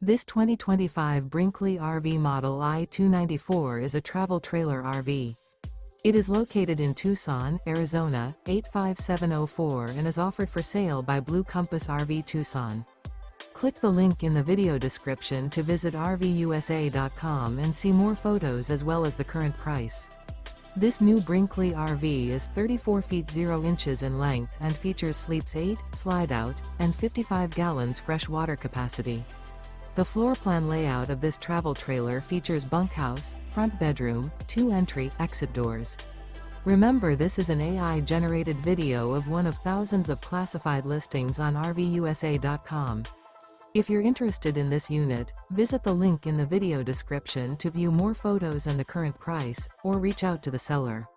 This 2025 Brinkley RV Model I 294 is a travel trailer RV. It is located in Tucson, Arizona, 85704 and is offered for sale by Blue Compass RV Tucson. Click the link in the video description to visit RVUSA.com and see more photos as well as the current price. This new Brinkley RV is 34 feet 0 inches in length and features sleeps 8, slide-out, and 55 gallons fresh water capacity. The floor plan layout of this travel trailer features bunkhouse, front bedroom, 2 entry/exit doors. Remember, this is an AI-generated video of one of thousands of classified listings on RVUSA.com. If you're interested in this unit, visit the link in the video description to view more photos and the current price, or reach out to the seller.